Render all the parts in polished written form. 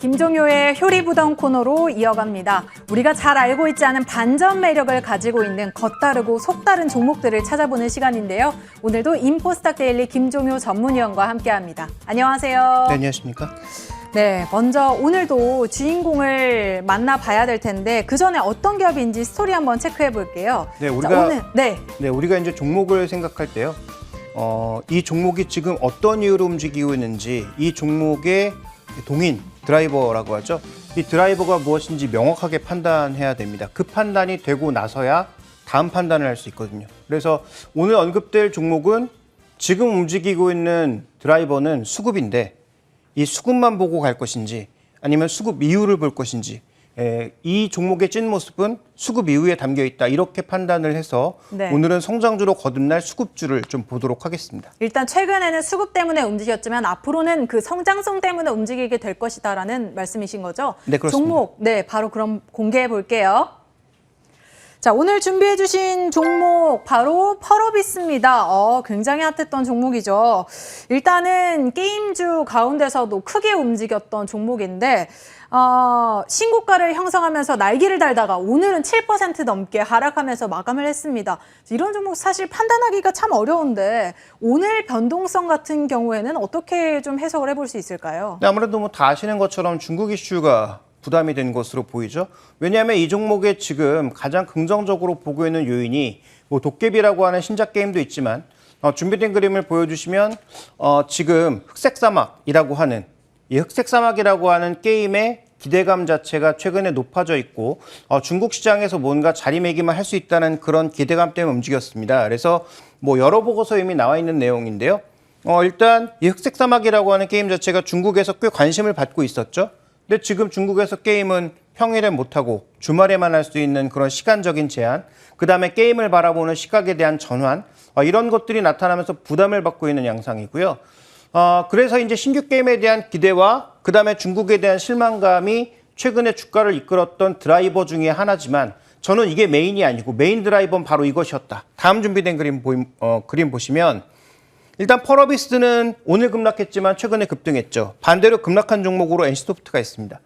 김종효의 효리부동 코너로 이어갑니다. 우리가 잘 알고 있지 않은 반전 매력을 가지고 있는 겉다르고 속다른 종목들을 찾아보는 시간인데요. 오늘도 인포스탁 데일리 김종효 전문위원과 함께합니다. 안녕하세요. 네, 안녕하십니까? 네, 먼저 오늘도 주인공을 만나봐야 될 텐데 그 전에 어떤 기업인지 스토리 한번 체크해 볼게요. 네, 우리가 이제 종목을 생각할 때요. 이 종목이 지금 어떤 이유로 움직이고 있는지, 이 종목의 동인 드라이버라고 하죠. 이 드라이버가 무엇인지 명확하게 판단해야 됩니다. 그 판단이 되고 나서야 다음 판단을 할 수 있거든요. 그래서 오늘 언급될 종목은 지금 움직이고 있는 드라이버는 수급인데 이 수급만 보고 갈 것인지 아니면 수급 이유를 볼 것인지, 이 종목의 찐 모습은 수급 이후에 담겨 있다, 이렇게 판단을 해서 오늘은 성장주로 거듭날 수급주를 좀 보도록 하겠습니다. 일단 최근에는 수급 때문에 움직였지만 앞으로는 그 성장성 때문에 움직이게 될 것이다라는 말씀이신 거죠? 네, 그렇습니다. 종목, 바로 그럼 공개해 볼게요. 자, 오늘 준비해 주신 종목 바로 펄어비스입니다. 굉장히 핫했던 종목이죠. 일단은 게임주 가운데서도 크게 움직였던 종목인데 신고가를 형성하면서 날개를 달다가 오늘은 7% 넘게 하락하면서 마감을 했습니다. 이런 종목 사실 판단하기가 참 어려운데 오늘 변동성 같은 경우에는 어떻게 좀 해석을 해볼 수 있을까요? 네, 아무래도 뭐 다 아시는 것처럼 중국 이슈가 부담이 된 것으로 보이죠. 왜냐하면 이 종목에 지금 가장 긍정적으로 보고 있는 요인이 뭐 도깨비라고 하는 신작 게임도 있지만 준비된 그림을 보여주시면 지금 흑색사막이라고 하는 이 흑색사막이라고 하는 게임의 기대감 자체가 최근에 높아져 있고 중국 시장에서 뭔가 자리매김을 할 수 있다는 그런 기대감 때문에 움직였습니다. 그래서 뭐 여러 보고서 이미 나와 있는 내용인데요. 일단 이 흑색사막이라고 하는 게임 자체가 중국에서 꽤 관심을 받고 있었죠. 근데 지금 중국에서 게임은 평일에 못하고 주말에만 할 수 있는 그런 시간적인 제한, 그다음에 게임을 바라보는 시각에 대한 전환, 이런 것들이 나타나면서 부담을 받고 있는 양상이고요. 그래서 이제 신규 게임에 대한 기대와 그다음에 중국에 대한 실망감이 최근에 주가를 이끌었던 드라이버 중에 하나지만 저는 이게 메인이 아니고 메인 드라이버는 바로 이것이었다. 다음 준비된 그림 보시면 일단 펄어비스는 오늘 급락했지만 최근에 급등했죠. 반대로 급락한 종목으로 NC소프트가 있습니다.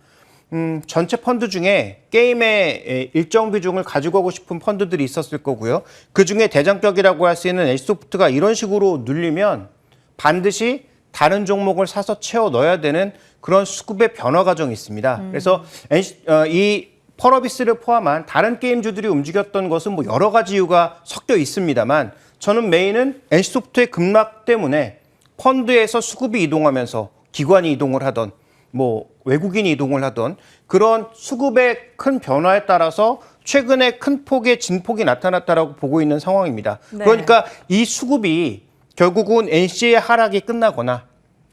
전체 펀드 중에 게임의 일정 비중을 가지고 가고 싶은 펀드들이 있었을 거고요. 그중에 대장격이라고 할 수 있는 NC소프트가 이런 식으로 눌리면 반드시 다른 종목을 사서 채워 넣어야 되는 그런 수급의 변화 과정이 있습니다. 그래서 이 펄어비스를 포함한 다른 게임주들이 움직였던 것은 뭐 여러 가지 이유가 섞여 있습니다만 저는 메인은 NC소프트의 급락 때문에 펀드에서 수급이 이동하면서 기관이 이동을 하던 뭐 외국인이 이동을 하던 그런 수급의 큰 변화에 따라서 최근에 큰 폭의 진폭이 나타났다라고 보고 있는 상황입니다. 네. 그러니까 이 수급이 결국은 NC의 하락이 끝나거나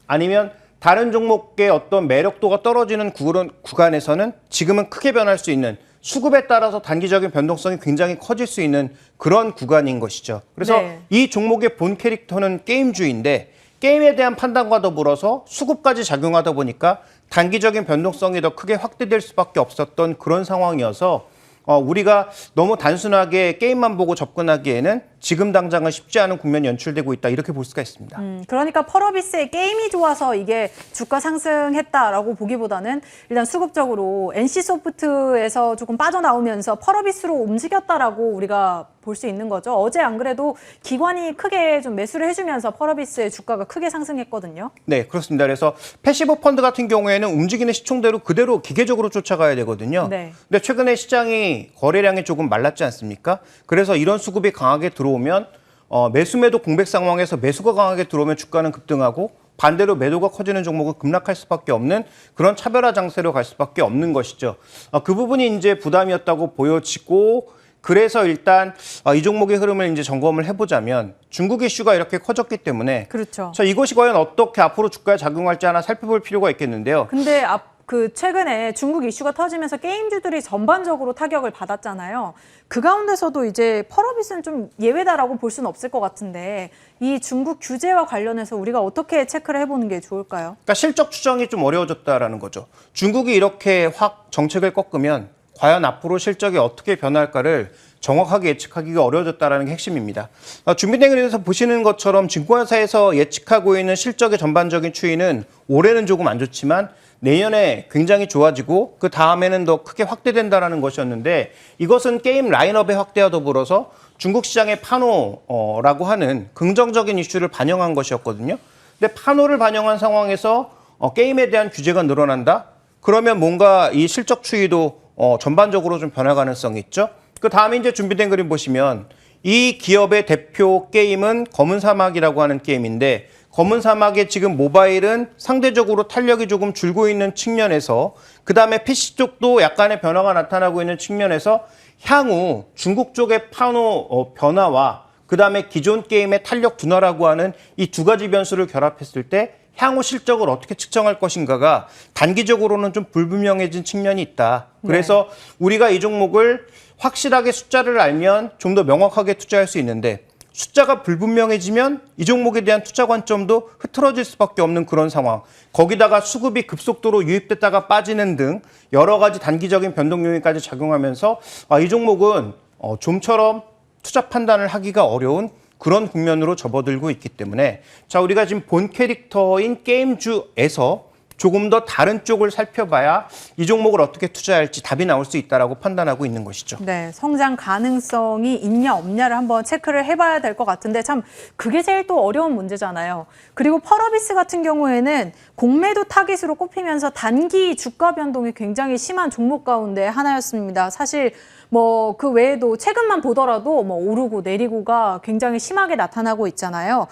아니면 다른 종목의 어떤 매력도가 떨어지는 그런 구간에서는 지금은 크게 변할 수 있는, 수급에 따라서 단기적인 변동성이 굉장히 커질 수 있는 그런 구간인 것이죠. 그래서 이 종목의 본 캐릭터는 게임주인데 게임에 대한 판단과 더불어서 수급까지 작용하다 보니까 단기적인 변동성이 더 크게 확대될 수밖에 없었던 그런 상황이어서 우리가 너무 단순하게 게임만 보고 접근하기에는 지금 당장은 쉽지 않은 국면이 연출되고 있다, 이렇게 볼 수가 있습니다. 그러니까 펄어비스의 게임이 좋아서 이게 주가 상승했다라고 보기보다는 일단 수급적으로 NC소프트에서 조금 빠져나오면서 펄어비스로 움직였다라고 우리가 볼 수 있는 거죠. 어제 안 그래도 기관이 크게 좀 매수를 해주면서 펄어비스의 주가가 크게 상승했거든요. 네, 그렇습니다. 그래서 패시브 펀드 같은 경우에는 움직이는 시총대로 그대로 기계적으로 쫓아가야 되거든요. 근데 최근에 시장이 거래량이 조금 말랐지 않습니까? 그래서 이런 수급이 강하게 들어오면 매수 공백 상황에서 매수가 강하게 들어오면 주가는 급등하고 반대로 매도가 커지는 종목은 급락할 수밖에 없는 그런 차별화 장세로 갈 수밖에 없는 것이죠. 그 부분이 이제 부담이었다고 보여지고, 그래서 일단 이 종목의 흐름을 이제 점검을 해보자면 중국 이슈가 이렇게 커졌기 때문에 자, 이것이 과연 어떻게 앞으로 주가에 작용할지 하나 살펴볼 필요가 있겠는데요. 근데 최근에 중국 이슈가 터지면서 게임주들이 전반적으로 타격을 받았잖아요. 그 가운데서도 이제 펄어비스는 좀 예외다라고 볼 수는 없을 것 같은데 이 중국 규제와 관련해서 우리가 어떻게 체크를 해보는 게 좋을까요? 그러니까 실적 추정이 좀 어려워졌다라는 거죠. 중국이 이렇게 확 정책을 꺾으면 과연 앞으로 실적이 어떻게 변할까를 정확하게 예측하기가 어려워졌다는 게 핵심입니다. 준비된 그림에서 보시는 것처럼 증권사에서 예측하고 있는 실적의 전반적인 추이는 올해는 조금 안 좋지만 내년에 굉장히 좋아지고 그 다음에는 더 크게 확대된다라는 것이었는데 이것은 게임 라인업의 확대와 더불어서 중국 시장의 판호라고 하는 긍정적인 이슈를 반영한 것이었거든요. 근데 판호를 반영한 상황에서 게임에 대한 규제가 늘어난다? 그러면 뭔가 이 실적 추이도 전반적으로 좀 변할 가능성이 있죠. 그 다음에 이제 준비된 그림 보시면 이 기업의 대표 게임은 검은 사막이라고 하는 게임인데 검은 사막의 지금 모바일은 상대적으로 탄력이 조금 줄고 있는 측면에서 그 다음에 PC 쪽도 약간의 변화가 나타나고 있는 측면에서 향후 중국 쪽의 판호 변화와 그 다음에 기존 게임의 탄력 둔화라고 하는 이 두 가지 변수를 결합했을 때 향후 실적을 어떻게 측정할 것인가가 단기적으로는 좀 불분명해진 측면이 있다. 그래서 우리가 이 종목을 확실하게 숫자를 알면 좀 더 명확하게 투자할 수 있는데 숫자가 불분명해지면 이 종목에 대한 투자 관점도 흐트러질 수밖에 없는 그런 상황. 거기다가 수급이 급속도로 유입됐다가 빠지는 등 여러 가지 단기적인 변동 요인까지 작용하면서 이 종목은 좀처럼 투자 판단을 하기가 어려운 그런 국면으로 접어들고 있기 때문에 자 우리가 지금 본 캐릭터인 게임주에서 조금 더 다른 쪽을 살펴봐야 이 종목을 어떻게 투자할지 답이 나올 수 있다라고 판단하고 있는 것이죠. 네, 성장 가능성이 있냐 없냐를 한번 체크를 해봐야 될 것 같은데 참 그게 제일 또 어려운 문제잖아요. 그리고 펄어비스 같은 경우에는 공매도 타깃으로 꼽히면서 단기 주가 변동이 굉장히 심한 종목 가운데 하나였습니다. 사실 뭐 그 외에도 최근만 보더라도 뭐 오르고 내리고가 굉장히 심하게 나타나고 있잖아요.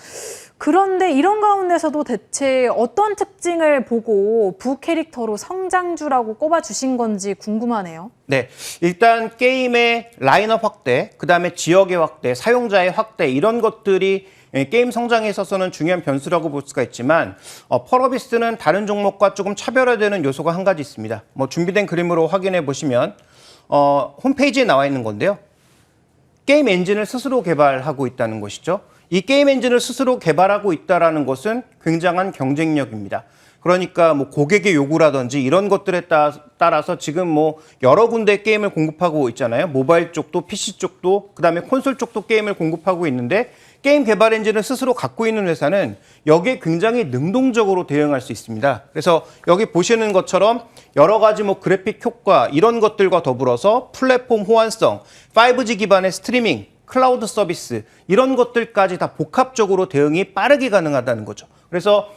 그런데 이런 가운데서도 대체 어떤 특징을 보고 부 캐릭터로 성장주라고 꼽아주신 건지 궁금하네요. 네, 일단 게임의 라인업 확대, 그다음에 지역의 확대, 사용자의 확대 이런 것들이 게임 성장에 있어서는 중요한 변수라고 볼 수가 있지만 펄어비스는 다른 종목과 조금 차별화되는 요소가 한 가지 있습니다. 뭐 준비된 그림으로 확인해 보시면 홈페이지에 나와 있는 건데요. 게임 엔진을 스스로 개발하고 있다는 것이죠. 이 게임 엔진을 스스로 개발하고 있다는 것은 굉장한 경쟁력입니다. 그러니까 뭐 고객의 요구라든지 이런 것들에 따라서 지금 뭐 여러 군데 게임을 공급하고 있잖아요. 모바일 쪽도 PC 쪽도 그다음에 콘솔 쪽도 게임을 공급하고 있는데 게임 개발 엔진을 스스로 갖고 있는 회사는 여기에 굉장히 능동적으로 대응할 수 있습니다. 그래서 여기 보시는 것처럼 여러 가지 뭐 그래픽 효과 이런 것들과 더불어서 플랫폼 호환성, 5G 기반의 스트리밍, 클라우드 서비스 이런 것들까지 다 복합적으로 대응이 빠르게 가능하다는 거죠. 그래서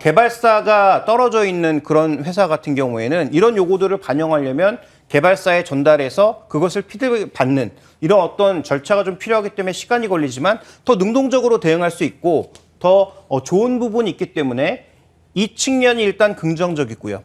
개발사가 떨어져 있는 그런 회사 같은 경우에는 이런 요구들을 반영하려면 개발사에 전달해서 그것을 피드백 받는 이런 어떤 절차가 좀 필요하기 때문에 시간이 걸리지만 더 능동적으로 대응할 수 있고 더 좋은 부분이 있기 때문에 이 측면이 일단 긍정적이고요.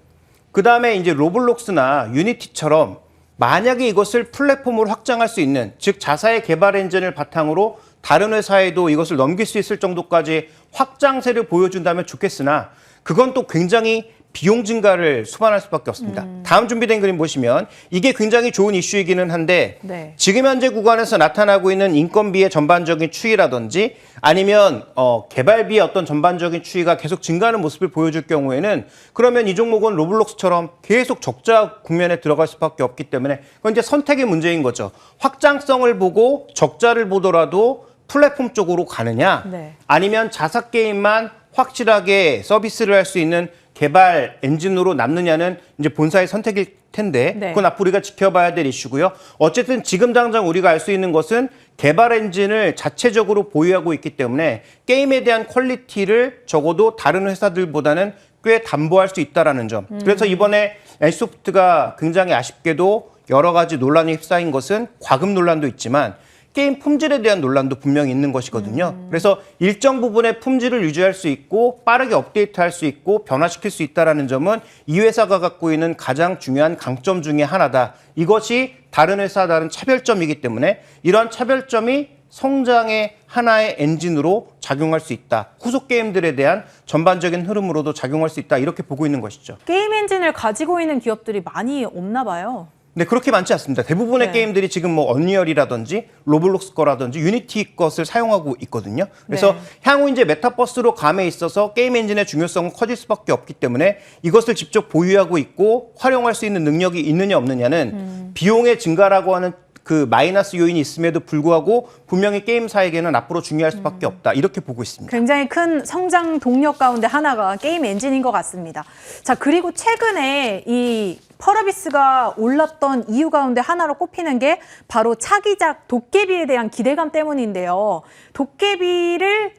그 다음에 이제 로블록스나 유니티처럼 만약에 이것을 플랫폼으로 확장할 수 있는 즉 자사의 개발 엔진을 바탕으로 다른 회사에도 이것을 넘길 수 있을 정도까지 확장세를 보여준다면 좋겠으나 그건 또 굉장히 비용 증가를 수반할 수밖에 없습니다. 다음 준비된 그림 보시면 이게 굉장히 좋은 이슈이기는 한데 네. 지금 현재 구간에서 나타나고 있는 인건비의 전반적인 추이라든지 아니면 개발비의 어떤 전반적인 추이가 계속 증가하는 모습을 보여줄 경우에는 그러면 이 종목은 로블록스처럼 계속 적자 국면에 들어갈 수밖에 없기 때문에 그건 이제 선택의 문제인 거죠. 확장성을 보고 적자를 보더라도 플랫폼 쪽으로 가느냐 네. 아니면 자사 게임만 확실하게 서비스를 할 수 있는 개발 엔진으로 남느냐는 이제 본사의 선택일 텐데 네. 그건 앞으로 우리가 지켜봐야 될 이슈고요. 어쨌든 지금 당장 우리가 알 수 있는 것은 개발 엔진을 자체적으로 보유하고 있기 때문에 게임에 대한 퀄리티를 적어도 다른 회사들보다는 꽤 담보할 수 있다는 점. 그래서 이번에 NC소프트가 굉장히 아쉽게도 여러 가지 논란에 휩싸인 것은 과금 논란도 있지만 게임 품질에 대한 논란도 분명히 있는 것이거든요. 그래서 일정 부분의 품질을 유지할 수 있고 빠르게 업데이트할 수 있고 변화시킬 수 있다는 점은 이 회사가 갖고 있는 가장 중요한 강점 중에 하나다. 이것이 다른 회사 다른 차별점이기 때문에 이런 차별점이 성장의 하나의 엔진으로 작용할 수 있다. 후속 게임들에 대한 전반적인 흐름으로도 작용할 수 있다. 이렇게 보고 있는 것이죠. 게임 엔진을 가지고 있는 기업들이 많이 없나 봐요. 네, 그렇게 많지 않습니다. 대부분의 네. 게임들이 지금 뭐 언리얼이라든지 로블록스 거라든지 유니티 것을 사용하고 있거든요. 그래서 네. 향후 이제 메타버스로 감에 있어서 게임 엔진의 중요성은 커질 수밖에 없기 때문에 이것을 직접 보유하고 있고 활용할 수 있는 능력이 있느냐 없느냐는 비용의 증가라고 하는 그 마이너스 요인이 있음에도 불구하고 분명히 게임사에게는 앞으로 중요할 수밖에 없다. 이렇게 보고 있습니다. 굉장히 큰 성장 동력 가운데 하나가 게임 엔진인 것 같습니다. 자, 그리고 최근에 이 펄어비스가 올랐던 이유 가운데 하나로 꼽히는 게 바로 차기작 도깨비에 대한 기대감 때문인데요. 도깨비를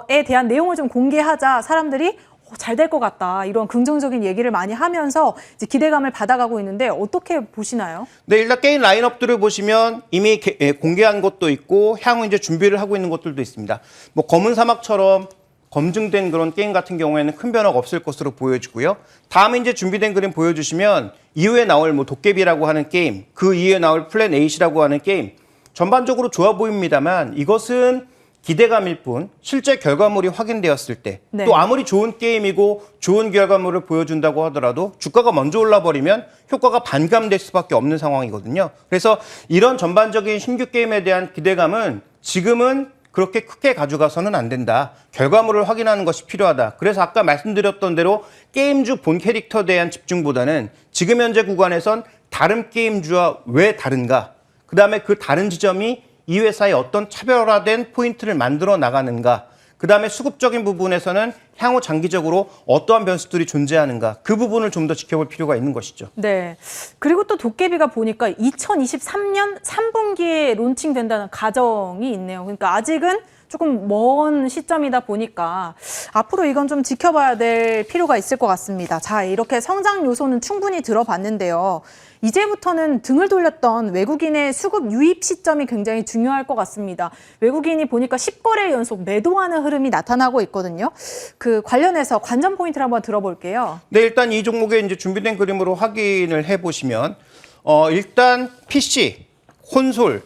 에 대한 내용을 좀 공개하자 사람들이 잘 될 것 같다. 이런 긍정적인 얘기를 많이 하면서 이제 기대감을 받아가고 있는데 어떻게 보시나요? 네, 일단 게임 라인업들을 보시면 이미 공개한 것도 있고 향후 이제 준비를 하고 있는 것들도 있습니다. 뭐 검은 사막처럼 검증된 그런 게임 같은 경우에는 큰 변화가 없을 것으로 보여지고요. 다음에 이제 준비된 그림 보여주시면 이후에 나올 뭐 도깨비라고 하는 게임, 그 이후에 나올 플랜 8이라고 하는 게임 전반적으로 좋아 보입니다만 이것은 기대감일 뿐 실제 결과물이 확인되었을 때 또 아무리 좋은 게임이고 좋은 결과물을 보여준다고 하더라도 주가가 먼저 올라버리면 효과가 반감될 수밖에 없는 상황이거든요. 그래서 이런 전반적인 신규 게임에 대한 기대감은 지금은 그렇게 크게 가져가서는 안 된다. 결과물을 확인하는 것이 필요하다. 그래서 아까 말씀드렸던 대로 게임주 본 캐릭터에 대한 집중보다는 지금 현재 구간에선 다른 게임주와 왜 다른가? 그다음에 그 다른 지점이 이 회사의 어떤 차별화된 포인트를 만들어 나가는가? 그다음에 수급적인 부분에서는 향후 장기적으로 어떠한 변수들이 존재하는가? 그 부분을 좀 더 지켜볼 필요가 있는 것이죠. 네. 그리고 또 도깨비가 보니까 2023년 3분기에 론칭된다는 가정이 있네요. 그러니까 아직은 조금 먼 시점이다 보니까 앞으로 이건 좀 지켜봐야 될 필요가 있을 것 같습니다. 자, 이렇게 성장 요소는 충분히 들어봤는데요. 이제부터는 등을 돌렸던 외국인의 수급 유입 시점이 굉장히 중요할 것 같습니다. 외국인이 보니까 10거래 연속 매도하는 흐름이 나타나고 있거든요. 그 관련해서 관전 포인트를 한번 들어볼게요. 네, 일단 이 종목에 이제 준비된 그림으로 확인을 해보시면 일단 PC, 콘솔,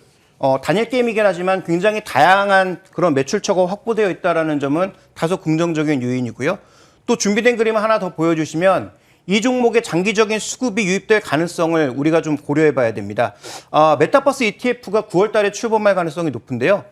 단일 게임이긴 하지만 굉장히 다양한 그런 매출처가 확보되어 있다는 점은 다소 긍정적인 요인이고요. 또 준비된 그림 하나 더 보여주시면 이 종목의 장기적인 수급이 유입될 가능성을 우리가 좀 고려해 봐야 됩니다. 메타버스 ETF가 9월 달에 출범할 가능성이 높은데요.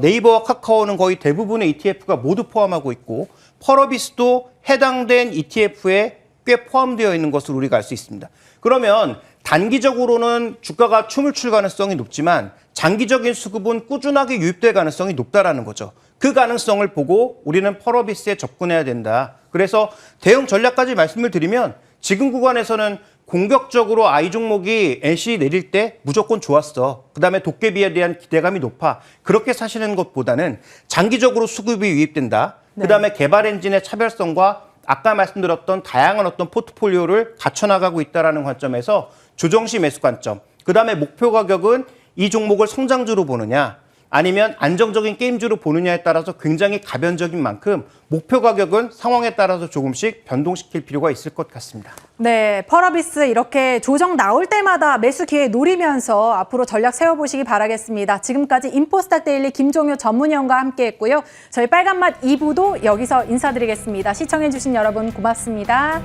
네이버와 카카오는 거의 대부분의 ETF가 모두 포함하고 있고 펄어비스도 해당된 ETF에 꽤 포함되어 있는 것으로 우리가 알 수 있습니다. 그러면 단기적으로는 주가가 춤을 출 가능성이 높지만 장기적인 수급은 꾸준하게 유입될 가능성이 높다라는 거죠. 그 가능성을 보고 우리는 펄어비스에 접근해야 된다. 그래서 대응 전략까지 말씀을 드리면 지금 구간에서는 공격적으로 이 종목이 NC 내릴 때 무조건 좋았어. 그다음에 도깨비에 대한 기대감이 높아. 그렇게 사시는 것보다는 장기적으로 수급이 유입된다. 그다음에 개발 엔진의 차별성과 아까 말씀드렸던 다양한 어떤 포트폴리오를 갖춰나가고 있다는 관점에서 조정시 매수 관점, 그다음에 목표 가격은 이 종목을 성장주로 보느냐 아니면 안정적인 게임주로 보느냐에 따라서 굉장히 가변적인 만큼 목표 가격은 상황에 따라서 조금씩 변동시킬 필요가 있을 것 같습니다. 네, 펄어비스 이렇게 조정 나올 때마다 매수 기회 노리면서 앞으로 전략 세워보시기 바라겠습니다. 지금까지 인포스탁 데일리 김종효 전문위원과 함께했고요. 저희 빨간맛 2부도 여기서 인사드리겠습니다. 시청해주신 여러분 고맙습니다.